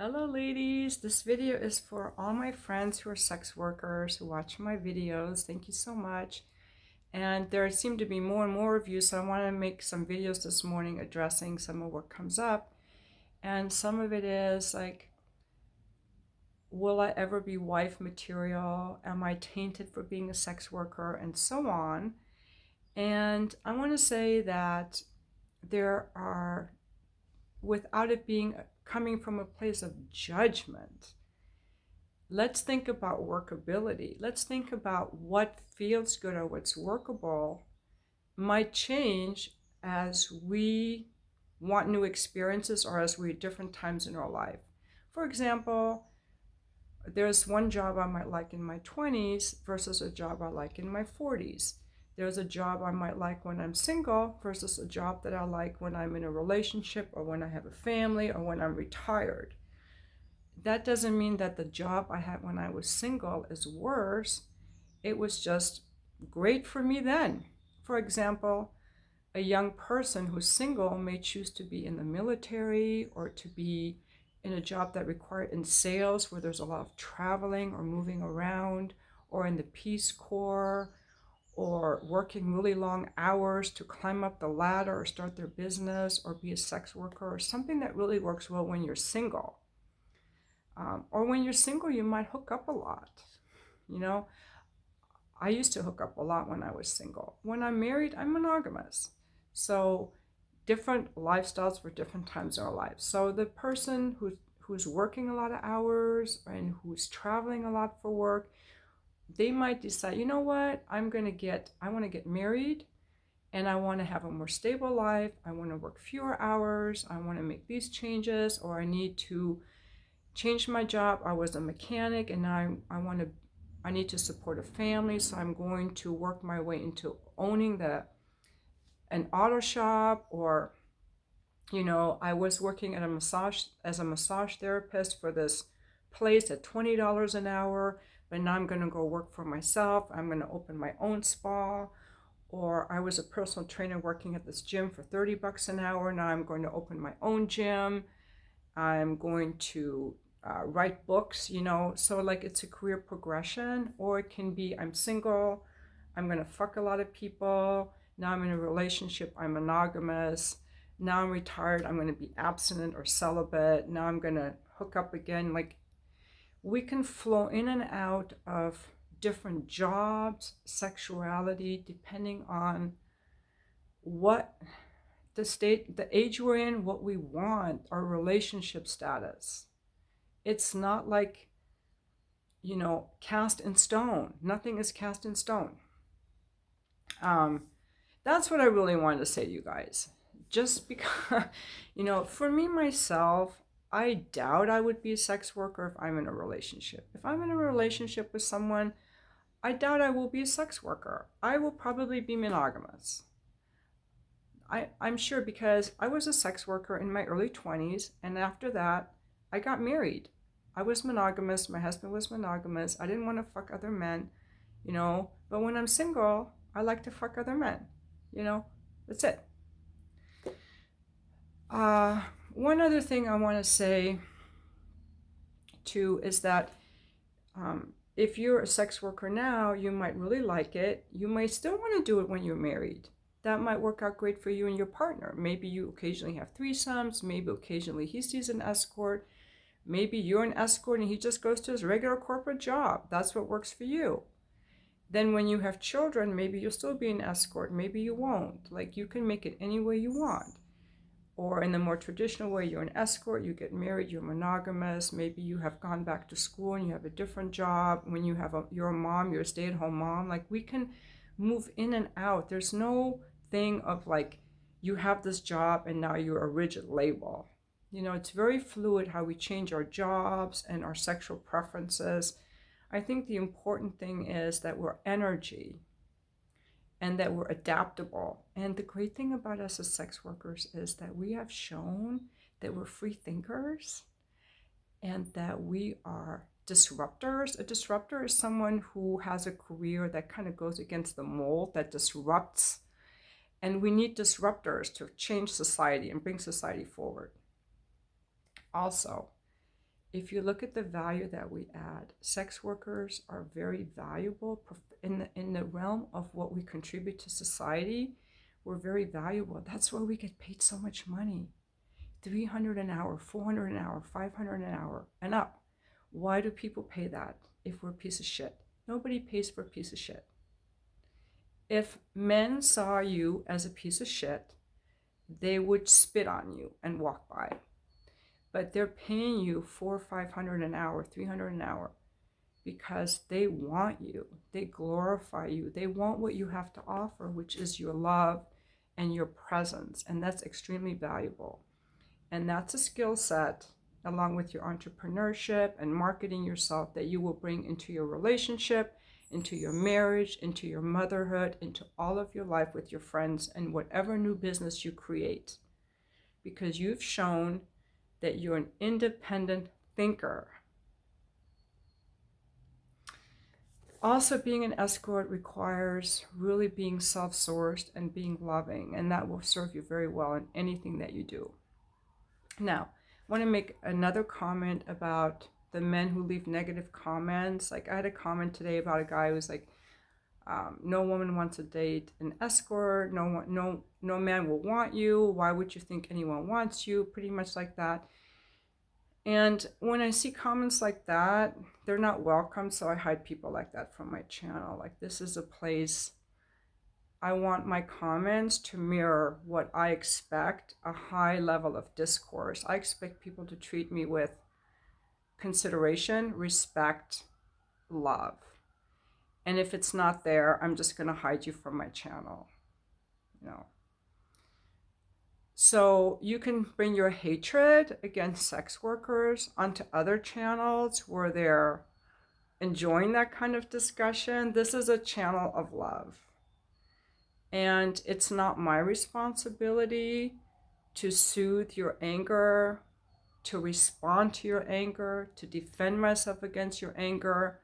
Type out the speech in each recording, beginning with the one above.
Hello ladies, this video is for all my friends who are sex workers who watch my videos. Thank you so much. And there seem to be more and more of you, so I want to make some videos this morning addressing some of what comes up. And some of it is like, will I ever be wife material? Am I tainted for being a sex worker? And so on. And I want to say that there are, without it being coming from a place of judgment, let's think about workability. Let's think about what feels good or what's workable might change as we want new experiences or as we're at different times in our life. For example, there's one job I might like in my 20s versus a job I like in my 40s. There's a job I might like when I'm single versus a job that I like when I'm in a relationship or when I have a family or when I'm retired. That doesn't mean that the job I had when I was single is worse. It was just great for me then. For example, a young person who's single may choose to be in the military or to be in a job that required in sales where there's a lot of traveling or moving around, or in the Peace Corps, or working really long hours to climb up the ladder or start their business or be a sex worker, or something that really works well when you're single. Or when you're single, you might hook up a lot. You know, I used to hook up a lot when I was single. When I'm married, I'm monogamous. So different lifestyles for different times in our lives. So the person who's working a lot of hours and who's traveling a lot for work, they might decide, you know what, I want to get married and I want to have a more stable life. I want to work fewer hours. I want to make these changes, or I need to changed my job. I was a mechanic and now I need to support a family, so I'm going to work my way into owning an auto shop. Or I was working at as a massage therapist for this place at $20 an hour, but now I'm going to go work for myself. I'm going to open my own spa. Or I was a personal trainer working at this gym for $30 an hour. Now I'm going to open my own gym. I'm going to write books, so like it's a career progression. Or it can be, I'm single, I'm going to fuck a lot of people. Now I'm in a relationship, I'm monogamous. Now I'm retired, I'm going to be abstinent or celibate. Now I'm going to hook up again. Like, we can flow in and out of different jobs, sexuality, depending on what the age we're in, what we want, our relationship status. It's not like, cast in stone. Nothing is cast in stone. That's what I really wanted to say to you guys. Just because, for me, myself, I doubt I would be a sex worker if I'm in a relationship. If I'm in a relationship with someone, I doubt I will be a sex worker. I will probably be monogamous. I'm sure, because I was a sex worker in my early 20s, and after that, I got married. I was monogamous. My husband was monogamous. I didn't want to fuck other men, but when I'm single, I like to fuck other men, that's it. One other thing I want to say too is that if you're a sex worker now, you might really like it. You might still want to do it when you're married. That might work out great for you and your partner. Maybe you occasionally have threesomes. Maybe occasionally he sees an escort. Maybe you're an escort and he just goes to his regular corporate job. That's what works for you. Then when you have children, maybe you'll still be an escort. Maybe you won't. Like, you can make it any way you want. Or in the more traditional way, you're an escort, you get married, you're monogamous. Maybe you have gone back to school and you have a different job. When you're a mom, you're a stay-at-home mom. Like, we can move in and out. There's no thing of like, you have this job and now you're a rigid label. It's very fluid how we change our jobs and our sexual preferences. I think the important thing is that we're energy and that we're adaptable. And the great thing about us as sex workers is that we have shown that we're free thinkers and that we are disruptors. A disruptor is someone who has a career that kind of goes against the mold, that disrupts. And we need disruptors to change society and bring society forward. Also, if you look at the value that we add, sex workers are very valuable in the realm of what we contribute to society. We're very valuable. That's why we get paid so much money. $300 an hour, $400 an hour, $500 an hour, and up. Why do people pay that if we're a piece of shit? Nobody pays for a piece of shit. If men saw you as a piece of shit, they would spit on you and walk by. But they're paying you $400, $500 an hour, $300 an hour because they want you. They glorify you. They want what you have to offer, which is your love and your presence. And that's extremely valuable. And that's a skill set, along with your entrepreneurship and marketing yourself, that you will bring into your relationship, into your marriage, into your motherhood, into all of your life with your friends and whatever new business you create. Because you've shown that you're an independent thinker. Also, being an escort requires really being self-sourced and being loving, and that will serve you very well in anything that you do. Now, I want to make another comment about the men who leave negative comments. Like, I had a comment today about a guy who's like, no woman wants to date an escort. No man will want you. Why would you think anyone wants you? Pretty much like that. And when I see comments like that, they're not welcome. So I hide people like that from my channel. Like, this is a place I want my comments to mirror what I expect, a high level of discourse. I expect people to treat me with consideration, respect, love. And if it's not there, I'm just going to hide you from my channel. So you can bring your hatred against sex workers onto other channels where they're enjoying that kind of discussion. This is a channel of love. And it's not my responsibility to soothe your anger, to respond to your anger, to defend myself against your anger,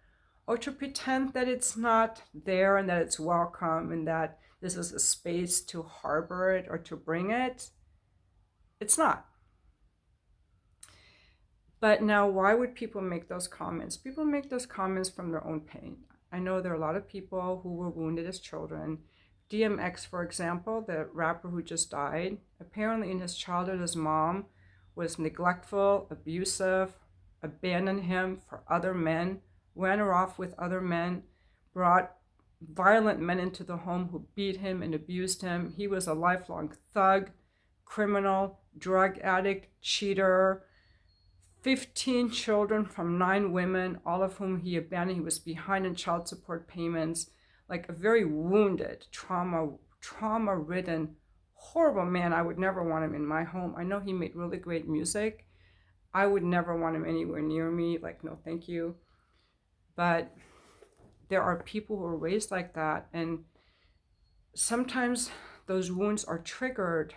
or to pretend that it's not there and that it's welcome and that this is a space to harbor it or to bring it. It's not. But now, why would people make those comments? People make those comments from their own pain. I know there are a lot of people who were wounded as children. DMX, for example, the rapper who just died, apparently in his childhood, his mom was neglectful, abusive, abandoned him for other men, ran her off with other men, brought violent men into the home who beat him and abused him. He was a lifelong thug, criminal, drug addict, cheater, 15 children from 9 women, all of whom he abandoned. He was behind in child support payments, like a very wounded, trauma-ridden, horrible man. I would never want him in my home. I know he made really great music. I would never want him anywhere near me. Like, no, thank you. But there are people who are raised like that, and sometimes those wounds are triggered.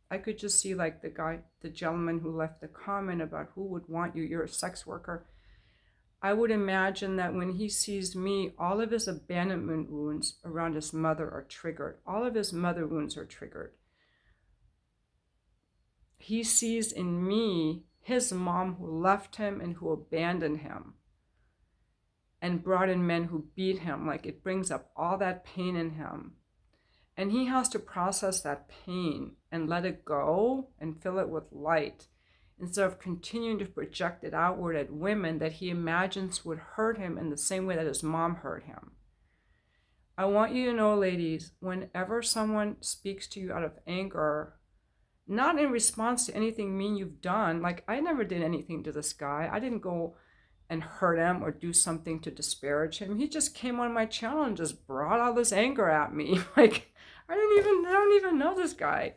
I could just see, like, the gentleman who left the comment about who would want you, you're a sex worker. I would imagine that when he sees me, all of his abandonment wounds around his mother are triggered. All of his mother wounds are triggered. He sees in me his mom who left him and who abandoned him and brought in men who beat him. Like, it brings up all that pain in him. And he has to process that pain and let it go and fill it with light, instead of continuing to project it outward at women that he imagines would hurt him in the same way that his mom hurt him. I want you to know, ladies, whenever someone speaks to you out of anger, not in response to anything mean you've done, like, I never did anything to this guy. I didn't go and hurt him or do something to disparage him. He just came on my channel and just brought all this anger at me. Like, I don't even know this guy.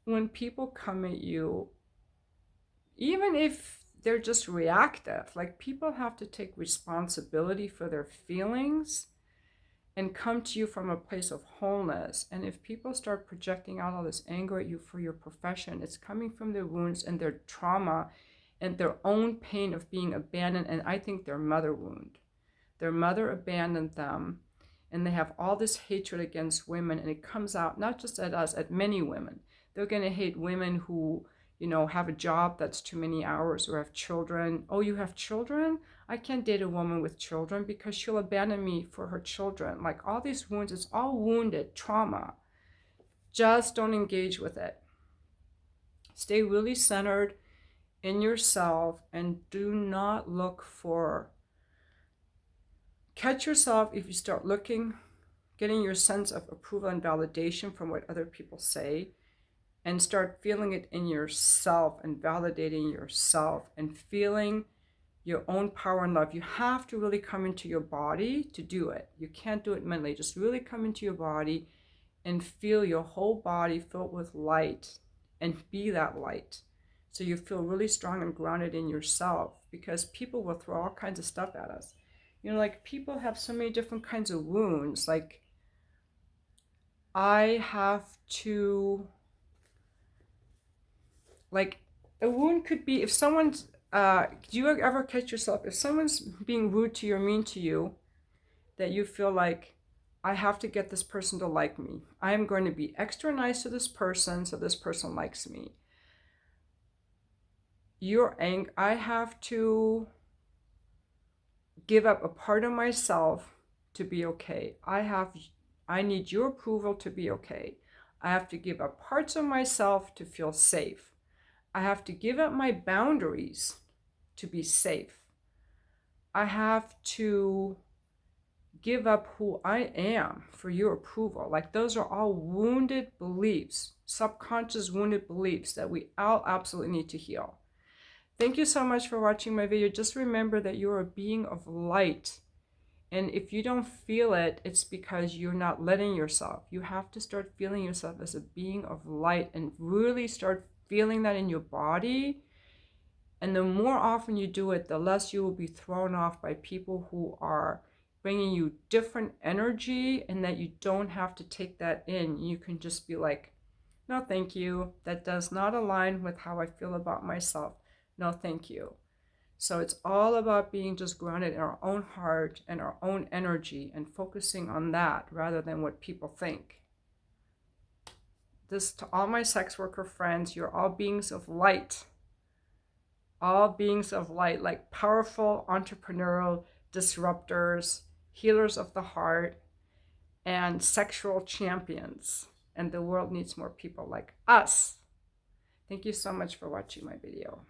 When people come at you, even if they're just reactive, like, people have to take responsibility for their feelings and come to you from a place of wholeness. And if people start projecting out all this anger at you for your profession, it's coming from their wounds and their trauma and their own pain of being abandoned, and I think their mother wound. Their mother abandoned them, and they have all this hatred against women, and it comes out not just at us, at many women. They're going to hate women who you know, have a job that's too many hours or have children. Oh, you have children? I can't date a woman with children because she'll abandon me for her children. Like all these wounds, it's all wounded trauma. Just don't engage with it. Stay really centered in yourself and do not look for, catch yourself if you start looking, getting your sense of approval and validation from what other people say, and start feeling it in yourself and validating yourself and feeling your own power and love. You have to really come into your body to do it. You can't do it mentally. Just really come into your body and feel your whole body filled with light and be that light. So you feel really strong and grounded in yourself, because people will throw all kinds of stuff at us. You know, like people have so many different kinds of wounds. Like I have to, like a wound could be if someone's, do you ever catch yourself, if someone's being rude to you or mean to you, that you feel like, I have to get this person to like me. I am going to be extra nice to this person so this person likes me. I have to give up a part of myself to be okay. I need your approval to be okay. I have to give up parts of myself to feel safe. I have to give up my boundaries to be safe. I have to give up who I am for your approval. Like those are all wounded beliefs, subconscious wounded beliefs that we all absolutely need to heal. Thank you so much for watching my video. Just remember that you're a being of light. And if you don't feel it, it's because you're not letting yourself. You have to start feeling yourself as a being of light and really start feeling that in your body. And the more often you do it, the less you will be thrown off by people who are bringing you different energy, and that you don't have to take that in. You can just be like, no, thank you. That does not align with how I feel about myself. No, thank you. So it's all about being just grounded in our own heart and our own energy and focusing on that rather than what people think. This to all my sex worker friends, you're all beings of light. All beings of light, like powerful entrepreneurial disruptors, healers of the heart, and sexual champions. And the world needs more people like us. Thank you so much for watching my video.